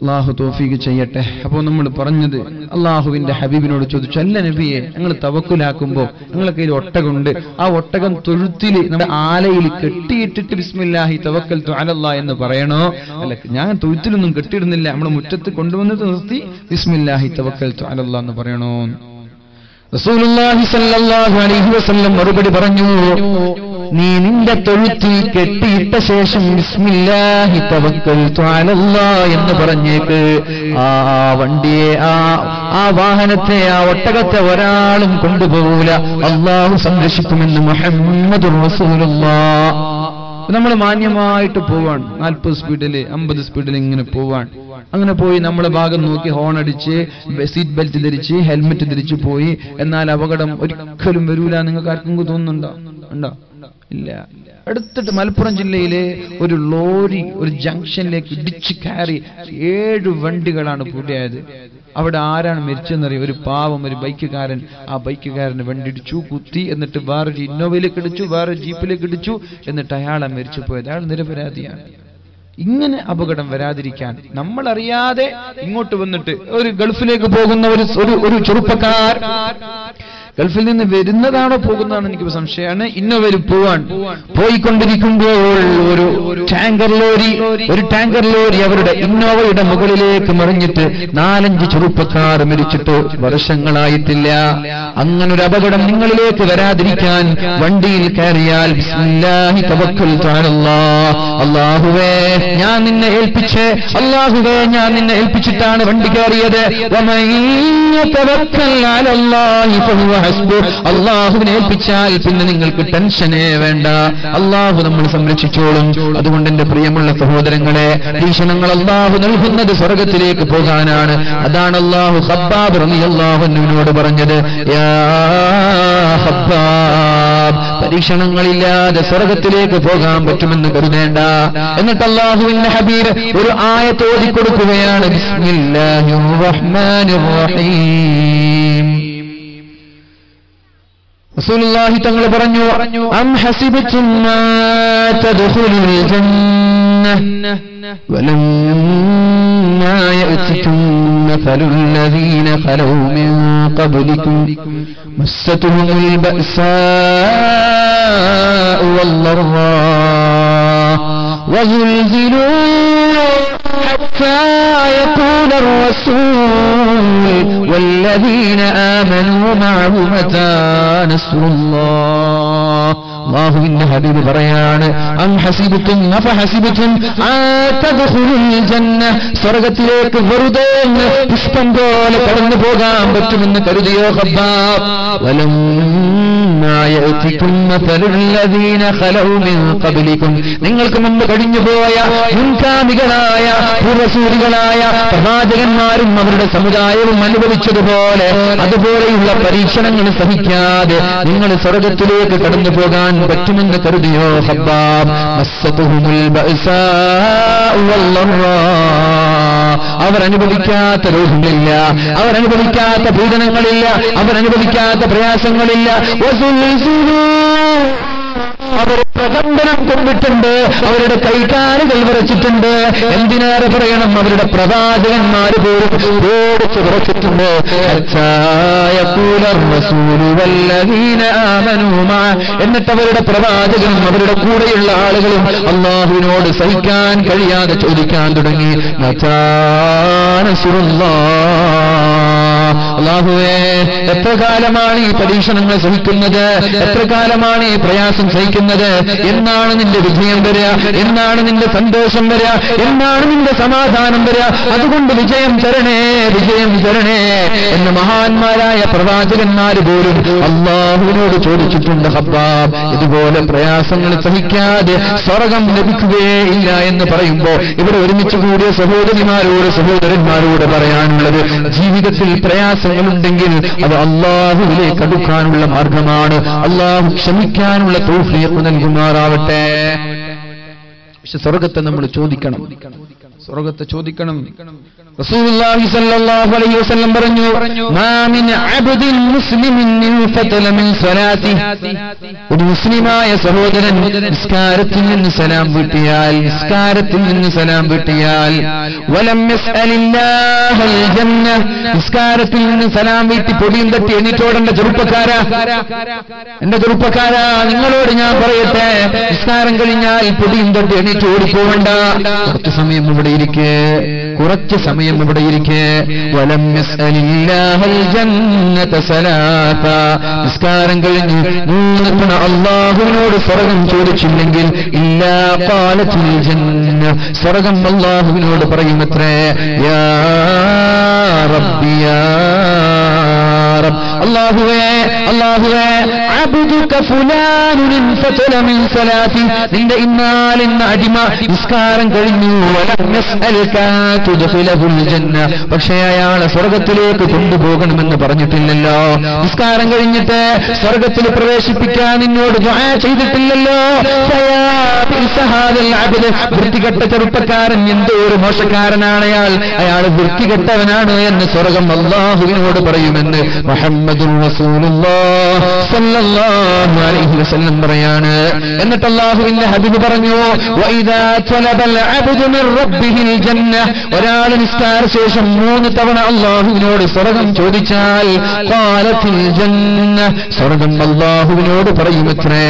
അള്ളാഹു തൗഫീഖ് ചെയ്യട്ടെ. അപ്പോൾ നമ്മൾ പറഞ്ഞത് അള്ളാഹുവിന്റെ ഹബീബിനോട് ചോദിച്ചു, അല്ല നബിയെ, ഞങ്ങൾ തവക്കുലാക്കുമ്പോ ഞങ്ങളെ കയ്യിൽ ഒട്ടകമുണ്ട്, ആ ഒട്ടകം തൊഴുത്തിൽ നമ്മുടെ ആലയിൽ കെട്ടിയിട്ടിട്ട് ബിസ്മില്ലാഹി തവക്കൽതു അലല്ലാഹ് എന്ന് പറയണോ? അല്ല, ഞാൻ തൊഴുത്തിലൊന്നും കെട്ടിയിടുന്നില്ല, നമ്മളെ മുറ്റത്ത് കൊണ്ടുവന്നിട്ട് നിർത്തി ബിസ്മില്ലാഹി തവക്കൽതു അലല്ലാഹ് എന്ന് പറയണോ? റസൂലുള്ളാഹി സ്വല്ലല്ലാഹു അലൈഹി വസല്ലം മറുപടി പറഞ്ഞു, നീ നിന്റെ തൊഴുത്തിൽ കെട്ടിയിട്ട ശേഷം ബിസ്മില്ലാഹി തവക്കൽതു അലല്ലാഹ് എന്ന് പറഞ്ഞേക്ക്. ആ വണ്ടിയെ, ആ വാഹനത്തെ, ആ ഒട്ടകത്തെ ഒരാളും കൊണ്ടുപോകൂല, അല്ലാഹു സംരക്ഷിക്കുമെന്ന് മുഹമ്മദുർ റസൂലുള്ളാഹ്. നമ്മൾ മാന്യമായിട്ട് പോവാൻ 40 സ്പീഡിൽ 50 സ്പീഡിൽ ഇങ്ങനെ പോവാൻ, അങ്ങനെ പോയി നമ്മളെ ഭാഗം നോക്കി ഹോൺ അടിച്ച് സീറ്റ് ബെൽറ്റ് ധരിച്ച് ഹെൽമെറ്റ് ധരിച്ച് പോയി, എന്നാൽ അപകടം ഒരിക്കലും വരൂല. നിങ്ങൾക്ക് ആർക്കെങ്കിലും തോന്നുന്നുണ്ടോ? ഉണ്ടോ? ഇല്ല. അടുത്തിട്ട് മലപ്പുറം ജില്ലയിലെ ഒരു ലോറി ഒരു ജംഗ്ഷനിലേക്ക് ഇടിച്ചു കയറി 7 വണ്ടികളാണ് പൂട്ടിയായത്. അവിടെ ആരാണ് മരിച്ചെന്നറിയാം? ഒരു പാവം, ഒരു ബൈക്കുകാരൻ. ആ ബൈക്കുകാരന് വണ്ടി ഇടിച്ചു, കുത്തി, എന്നിട്ട് വേറൊരു ഇന്നോവയിലേക്ക് ഇടിച്ചു, വേറെ ജീപ്പിലേക്ക് ഇടിച്ചു, എന്നിട്ട് അയാളെ മരിച്ചു പോയത്. അയാൾ നിരപരാധിയാണ്. ഇങ്ങനെ അപകടം വരാതിരിക്കാൻ നമ്മൾ അറിയാതെ ഇങ്ങോട്ട് വന്നിട്ട് ഒരു ഗൾഫിലേക്ക് പോകുന്ന ഒരു ചെറുപ്പക്കാർ ഗൾഫിൽ നിന്ന് വരുന്നതാണോ പോകുന്നതാണോ എനിക്ക് സംശയമാണ്. ഇന്നോവയിൽ പോയിക്കൊണ്ടിരിക്കുമ്പോൾ ഒരു ടാങ്കർ ലോറി അവരുടെ ഇന്നോവയുടെ മുകളിലേക്ക് മറിഞ്ഞിട്ട് 4-5 ചെറുപ്പക്കാർ മരിച്ചിട്ട് വർഷങ്ങളായിട്ടില്ല. അങ്ങനൊരു അപകടം നിങ്ങളിലേക്ക് വരാതിരിക്കാൻ വണ്ടിയിൽ കയറിയാൽ ബിസ്മില്ലാഹി തവക്കൽതു അലല്ലാഹ്, അല്ലാഹുവേ ഞാൻ നിന്നെ ഏൽപ്പിച്ചിട്ടാണ് വണ്ടി കയറിയത്. വമൻ യതവക്കൽ അലല്ലാഹി ഫഹുവ ഹസ്ബുഹ്, അല്ലാഹുവിനെ ഏൽപ്പിച്ചാൽ പിന്നെ നിങ്ങൾക്ക് ടെൻഷനേ വേണ്ട, അല്ലാഹു നമ്മൾ സംരക്ഷിച്ചോളും. അതുകൊണ്ട് എന്റെ പ്രിയമുള്ള സഹോദരങ്ങളെ, പരീക്ഷണങ്ങൾ അല്ലാഹു നൽകുന്നത് സ്വർഗത്തിലേക്ക് പോകാനാണ്. അതാണ് അല്ലാഹു ഖബ്ബാബ് റളിയല്ലാഹു അൻഹുവിനോട് പറഞ്ഞത്, യാ ഖബ്ബാബ്, പരീക്ഷണങ്ങളില്ലാതെ സ്വർഗത്തിലേക്ക് പോകാൻ പറ്റുമെന്ന് കരുതേണ്ട. എന്നിട്ട് അല്ലാഹുവിന്റെ ഹബീബ് ഒരു ആയത്ത് ഓതി കൊടുക്കുകയാണ്, ബിസ്മില്ലാഹിർ റഹ്മാനിർ റഹീം. റസൂലുള്ളാഹി തങ്ങൾ പറഞ്ഞു, അം ഹസിബതും മാ തദ്ഖുലുൽ ജന്നഹ വലമ്മാ യഅതികും മസലുൽ ലദീന ഖലൂ മിൻ ഖബ്ലികും മസ്സതുഹുൽ ബഅസാഉ വല്ലറാ വസുൽസിലൂ حتى يقول الرسول والذين آمنوا معه متى نصر الله. അല്ലാഹുവിന്റെ ഹബീബ് പറയാണ്, അം ഹസിബതും അഫഹസിബതും തദ്ഖുലുൽ ജന്ന, സ്വർഗ്ഗത്തിലേക്ക് വെറുതെ പുഷ്പം പോലെ കടന്നു പോകാൻ പറ്റുമെന്ന് കരുതിയോ ഖബ്ബാബ്? വലമ്മാ യഅതികും മസലുൽ ലദീന ഖലൂ മിൻ ഖബ്ലികും, നിങ്ങൾക്ക് മുമ്പ് കഴിഞ്ഞുപോയ മുൻകാമികളായ പൂർവസൂരികളായ പ്രവാചകന്മാരും അവരുടെ സമുദായവും അനുഭവിച്ചതുപോലെ അതുപോലെയുള്ള പരീക്ഷണങ്ങൾ സഹിക്കാതെ നിങ്ങൾ സ്വർഗ്ഗത്തിലേക്ക് കടന്നു പോകാൻ പറ്റുമെന്ന് കരുതിയോ ഖബ്ബാബ്? മസ്സതുഹുൽ ബഅസാഉ വല്ലറാ, അവരനുഭവിക്കാത്ത രോഗങ്ങളില്ല, അവരനുഭവിക്കാത്ത പീഡനങ്ങളില്ല, അവരനുഭവിക്കാത്ത പ്രയാസങ്ങളില്ല. അവർ പ്രകമ്പനം കൊണ്ടിട്ടുണ്ട്, അവരുടെ കൈകാലുകൾ വിറച്ചിട്ടുണ്ട്. എന്തിനേറെ പറയണം, അവരുടെ പ്രവാചകന്മാര് പോലും ഓടിച്ചു വിറച്ചിട്ടുണ്ട്. എന്നിട്ട് അവരുടെ പ്രവാചകനും അവരുടെ കൂടെയുള്ള ആളുകളും അല്ലാഹുവിനോട് സഹിക്കാൻ കഴിയാതെ ചോദിക്കാൻ തുടങ്ങി, അല്ലാഹുവേ എത്ര കാലമാണ് ഈ പരീക്ഷണങ്ങൾ സഹിക്കുന്നത്? എത്ര കാലമാണ് ഈ പ്രയാസം സഹിക്കുന്നത്? എന്നാണ് നിന്റെ വിജയം വരിക? എന്നാണ് നിന്റെ സന്തോഷം വരിക? എന്നാണ് നിന്റെ സമാധാനം വരിക? അതുകൊണ്ട് വിജയം തരണേ, വിജയം തരണേ എന്ന് മഹാന്മാരായ പ്രവാചകന്മാര് പോലും അല്ലാഹുവിനോട് ചോദിച്ചിട്ടുണ്ട്. ഖബ്ബാബ് ഇതുപോലെ പ്രയാസങ്ങൾ സഹിക്കാതെ സ്വർഗം ലഭിക്കുകയേ ഇല്ല എന്ന് പറയുമ്പോ ഇവിടെ ഒരുമിച്ച് കൂടിയ സഹോദരിമാരോട് സഹോദരന്മാരോട് പറയാനുള്ളത്, ജീവിതത്തിൽ പ്രയാസങ്ങളുണ്ടെങ്കിൽ അത് അല്ലാഹുവിലേക്ക് അടുക്കാനുള്ള മാർഗമാണ്. അല്ലാഹു ക്ഷമിക്കാനുള്ള തൗഫീഖ് നൽകുമാറാവട്ടെ. പക്ഷെ സ്വർഗത്തെ നമ്മൾ ചോദിക്കണം. സ്വർഗ്ഗത്തെ ചോദിക്കണം. റസൂലുള്ളാഹി സ്വല്ലല്ലാഹു അലൈഹി വസല്ലം പറഞ്ഞു, മാ മിൻ അബ്ദിൻ മുസ്ലിമിൻ യുഫതല മിൻ സ്വലാത്തിഹി, ഒരു മുസ്ലിമായ സഹോദരൻ നിസ്കാരത്തിൽ നിന്ന് സലാം വീട്ടിയാൽ വലം യസ്അലില്ലാഹൽ ജന്ന, നിസ്കാരത്തിൽ നിന്ന് സലാം വീട്ടി പൊടിയും തട്ടി എണീറ്റോടേണ്ട എന്റെ ചെറുപ്പക്കാരാ, നിങ്ങളോട് ഞാൻ പറയട്ടെ, നിസ്കാരം കഴിഞ്ഞാൽ പൊടിയും തട്ടി എണീറ്റ് ഓടിപ്പോവണ്ട. കുറച്ച് സമയം ഇവിടെ ഇരിക്കെ വലം യസ്അലില്ലാഹൽ ജന്നത സലാത്ത, നിസ്കാരം കഴിഞ്ഞ് 3 തവണ അല്ലാഹുവിനോട് സ്വർഗ്ഗം ചോദിച്ചില്ലെങ്കിൽ ഇല്ലാ ഖാലത്തുൽ ജന്ന, സ്വർഗ്ഗം അല്ലാഹുവിനോട് പറയുമത്രേ, യാ റബ്ബി യാ റബ്ബ്, അല്ലാഹുവേ അബ്ദുക ഫുലാനുൻ ഫതല മിൻ സലാത്തി, നിന്റെ ഇന്ന അടിമ നിസ്കാരം കഴിഞ്ഞു, വലം യസ്അൽക തുദ്ഖിലഹുൽ ജന്ന, പക്ഷേ അയാളെ സ്വർഗ്ഗത്തിലേക്ക് കൊണ്ടുപോകണമെന്ന് പറഞ്ഞിട്ടില്ലല്ലോ. നിസ്കാരം കഴിഞ്ഞിട്ട് സ്വർഗ്ഗത്തിൽ പ്രവേശിപ്പിക്കാൻ നിന്നോട് ദുആ ചെയ്തിട്ടില്ലല്ലോ. വൃത്തികെട്ട ചെറുപ്പക്കാരൻ, എന്തോ ഒരു മോശക്കാരനാണ് അയാൾ വൃത്തികെട്ടവനാണ് എന്ന് സ്വർഗ്ഗം അല്ലാഹുവിനോട് പറയുമെന്ന് മുഹമ്മദുർ റസൂലുള്ളാഹി സ്വല്ലല്ലാഹു അലൈഹി വസല്ലം പറയാണ്. എന്നിട്ട് അല്ലാഹുവിന്റെ ഹബീബ് പറഞ്ഞു, വഇദാ തലബൽ അബ്ദു മിർ റബ്ബിഹിൽ ജന്ന, ഒരാൾ നിസ്കാര ശേഷം 3 തവണ അല്ലാഹുവിനോട് സ്വർഗ്ഗം ചോദിച്ചാൽ ഖാലത്തുൽ ജന്ന, സ്വർഗ്ഗം അല്ലാഹുവിനോട് പറയുമത്രേ,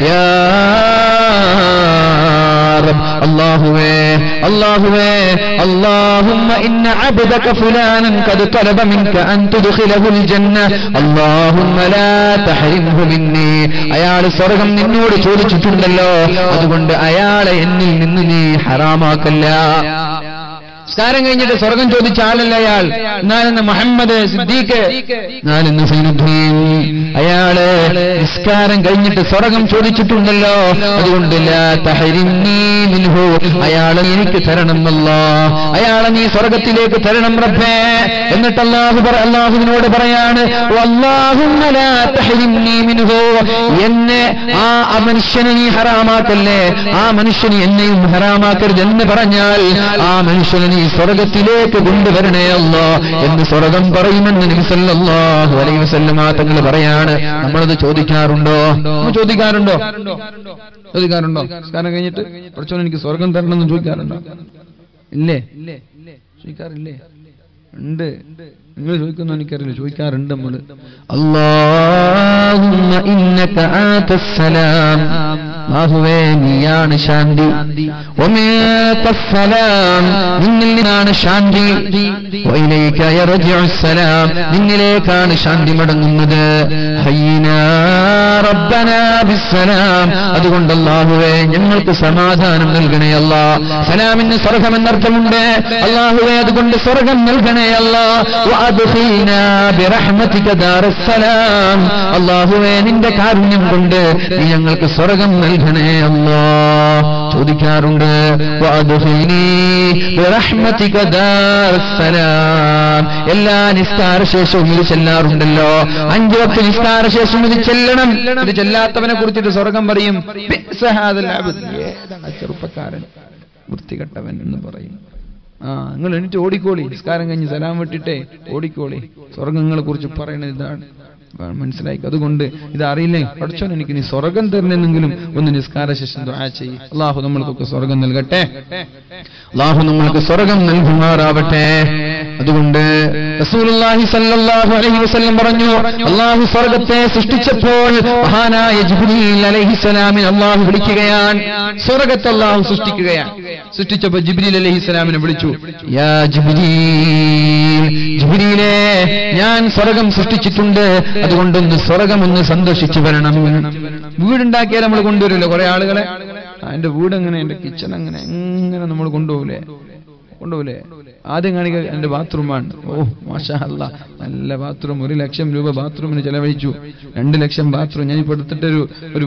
യാ റബ്ബ്, അല്ലാഹുവേ അല്ലാഹുമ്മ ഇന്ന അബ്ദക ഫുലാനൻ ഖദ് തലബ മിൻക അൻ തുദ്ഖിലഹുൽ ജന്ന, അല്ലാഹുമ്മ ലാ തഹരിംഹു മിന്നി, അയാൾ സ്വർഗ്ഗം നിന്നോട് ചോദിച്ചിട്ടുണ്ടല്ലോ, അതുകൊണ്ട് അയാളെ എന്നിൽ നിന്ന് നീ ഹറാമാക്കല്ല. നിസ്കാരം കഴിഞ്ഞിട്ട് സ്വർഗം ചോദിച്ച ആളല്ല അയാൾ. എന്നാലെന്ന് മുഹമ്മദ് സിദ്ദീഖ്, എന്നാലെന്ന് സൈനുദ്ദീൻ, അയാള് നിസ്കാരം കഴിഞ്ഞിട്ട് സ്വർഗം ചോദിച്ചിട്ടുണ്ടല്ലോ, അതുകൊണ്ട് ലാ തഹരിംനി മിൻഹു, അയാളെ എനിക്ക് തരണം അല്ലാഹ്, അയാളെ നീ സ്വർഗത്തിലേക്ക് തരണം റബ്ബേ. എന്നിട്ട് അല്ലാഹുവിനോട് പറയാണ്, വല്ലാഹുമ്മ ലാ തഹരിംനി മിൻഹു, എന്നെ ആ മനുഷ്യനെ നീ ഹറാമാക്കല്ലേ, ആ മനുഷ്യന് എന്നെയും ഹറാമാക്കരുത് എന്ന് പറഞ്ഞാൽ ആ മനുഷ്യനെ നീ സ്വർഗത്തിലേക്ക് കൊണ്ടുവരണേ അല്ലാഹ് എന്ന് സ്വർഗം പറയുമെന്ന് നബി സല്ലല്ലാഹു അലൈഹി വസല്ലം തങ്ങൾ പറയാണ്. നമ്മളത് ചോദിക്കാറുണ്ടോ? നിസ്കാരം കഴിഞ്ഞിട്ട് കുറച്ചോളം എനിക്ക് സ്വർഗം തരണമെന്ന് ചോദിക്കാറുണ്ടോ? ഇല്ലേ? ചോദിക്കാറില്ലേ? ഉണ്ട്. നിങ്ങൾ ചോദിക്കുന്നു എനിക്കറിയില്ല, ചോദിക്കാറുണ്ട് നമ്മൾ. അല്ലാഹുമ്മ ഇന്നക ആതസ്സലാം, അല്ലാഹുവേ നീയാണ് ശാന്തി, വമിനകസ്സലാം, നിന്നിൽ നിന്നാണ് ശാന്തി, വഇലൈക യർജിഉസ്സലാം, നിന്നിലേക്കാണ് ശാന്തി മടങ്ങുന്നത്, ഹയ്യിനാ റബ്ബനാ ബിസ്സലാം, അതുകൊണ്ട് അല്ലാഹുവേ ഞങ്ങൾക്ക് സമാധാനം നൽകണേ അല്ലാഹ്. സലാമിന് സ്വർഗ്ഗം എന്നർത്ഥമുണ്ട് അല്ലാഹുവേ, അതുകൊണ്ട് സ്വർഗ്ഗം നൽകണേ അല്ലാഹ്. വഅദ്ഖിൽനാ ബിറഹ്മതിക ദാറസ്സലാം, അല്ലാഹുവേ നിന്റെ കാരുണ്യം കൊണ്ട് നീ ഞങ്ങൾക്ക് സ്വർഗ്ഗം നൽകണേ അല്ലാഹ്. ചോദിക്കാറുണ്ട്, വഅദ്ഖിൽനി ബിറഹ്മതിക ദാറസ്സലാം, എല്ലാ നിസ്കാര ശേഷവും ഇത് ചെല്ലാറുണ്ടല്ലോ, 5 വക്ത് നിസ്കാര ശേഷം ഇത് ചെല്ലണം. ഇത് ചെല്ലാത്തവനെ കുറിച്ചിട്ട് സ്വർഗ്ഗം പറയും, ചെറുപ്പക്കാരൻ വൃത്തികെട്ടവൻ എന്ന് പറയും. നിങ്ങൾ എണീറ്റ് ഓടിക്കോളി, നിസ്കാരം കഴിഞ്ഞ് സലാം വിട്ടിട്ടേ ഓടിക്കോളി, സ്വർഗ്ഗങ്ങളെ കുറിച്ച് പറയുന്നത് ഇതാണ്, മനസ്സിലാക്കി. അതുകൊണ്ട് ഇത് അറിയില്ലേ, പഠിച്ചോൻ എനിക്ക് നീ സ്വർഗ്ഗം തരണമെങ്കിലും ഒന്ന് നിസ്കാര ശേഷം ദുആ ചെയ്യ്. അല്ലാഹു നമ്മൾക്കൊക്കെ സ്വർഗ്ഗം നൽകട്ടെ, അല്ലാഹു നമ്മൾക്ക് സ്വർഗ്ഗം നൽകുമാറാവട്ടെ. അതുകൊണ്ട് റസൂലുള്ളാഹി സ്വല്ലല്ലാഹു അലൈഹി വസല്ലം പറഞ്ഞു, അല്ലാഹു സ്വർഗ്ഗത്തെ സൃഷ്ടിച്ചപ്പോൾ മഹാനായ ജിബ്രീൽ അലൈഹിസ്സലാമിനെ അല്ലാഹു വിളിക്കുകയാണ്. സ്വർഗ്ഗത്തെ അല്ലാഹു സൃഷ്ടിച്ചപ്പോൾ ജിബ്രീൽ അലൈഹിസ്സലാമിനെ വിളിച്ചു, യാ ജിബ്രീൽ, ജിബ്രീലേ ഞാൻ സ്വർഗ്ഗം സൃഷ്ടിച്ചിട്ടുണ്ട്, അതുകൊണ്ടൊന്ന് സ്വർഗ്ഗം ഒന്ന് സന്ദർശിച്ചു വരണം. വീടുണ്ടാക്കിയാൽ നമ്മൾ കൊണ്ടുവരുമല്ലോ കുറെ ആളുകളെ, എന്റെ വീട് എങ്ങനെ, എന്റെ കിച്ചൺ എങ്ങനെ നമ്മൾ കൊണ്ടുപോകൂലേ? ആദ്യം കാണിക്ക എന്റെ ബാത്റൂമാണ്. ഓ മാഷാ അല്ലാഹ്, നല്ല ബാത്റൂം, 1 ലക്ഷം രൂപ ബാത്റൂമിന് ചെലവഴിച്ചു. 2 ലക്ഷം ബാത്റൂം. ഞാൻ ഇപ്പോൾ എടുത്തിട്ടൊരു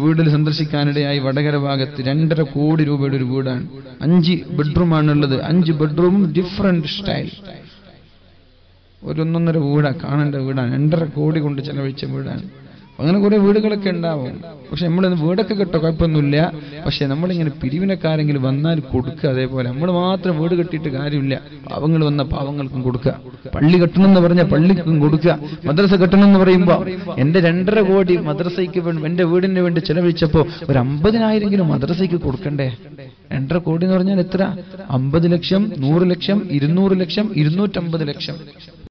വീട്ടിൽ സന്ദർശിക്കാനിടയായി. വടകര ഭാഗത്ത് 2.5 കോടി രൂപയുടെ ഒരു വീടാണ്. 5 ബെഡ്റൂമാണുള്ളത്. 5 ബെഡ്റൂമും ഡിഫറെന്റ് സ്റ്റൈൽ. 1.5 വീടാ, കാണേണ്ട വീടാണ്. 2.5 കോടി കൊണ്ട് ചെലവഴിച്ച വീടാണ്. അങ്ങനെ കുറെ വീടുകളൊക്കെ ഉണ്ടാവും. പക്ഷെ നമ്മളിന്ന് വീടൊക്കെ കിട്ടോ കുഴപ്പമൊന്നുമില്ല. പക്ഷെ നമ്മളിങ്ങനെ പിരിവിനക്കാരെങ്കിലും വന്നാൽ കൊടുക്കുക. അതേപോലെ നമ്മൾ മാത്രം വീട് കെട്ടിയിട്ട് കാര്യമില്ല. പാവങ്ങൾ വന്ന പാവങ്ങൾക്കും കൊടുക്കുക. പള്ളി കെട്ടണമെന്ന് പറഞ്ഞാൽ പള്ളിക്കും കൊടുക്കുക. മദ്രസ കെട്ടണം എന്ന് പറയുമ്പോൾ എന്റെ 2.5 കോടി മദ്രസയ്ക്ക് എന്റെ വീടിന് വേണ്ടി ചെലവഴിച്ചപ്പോ ഒരു 50,000 മദ്രസയ്ക്ക് കൊടുക്കണ്ടേ? 2.5 കോടി എന്ന് പറഞ്ഞാൽ എത്ര? 50 ലക്ഷം, 100 ലക്ഷം, 200 ലക്ഷം, 250 ലക്ഷം.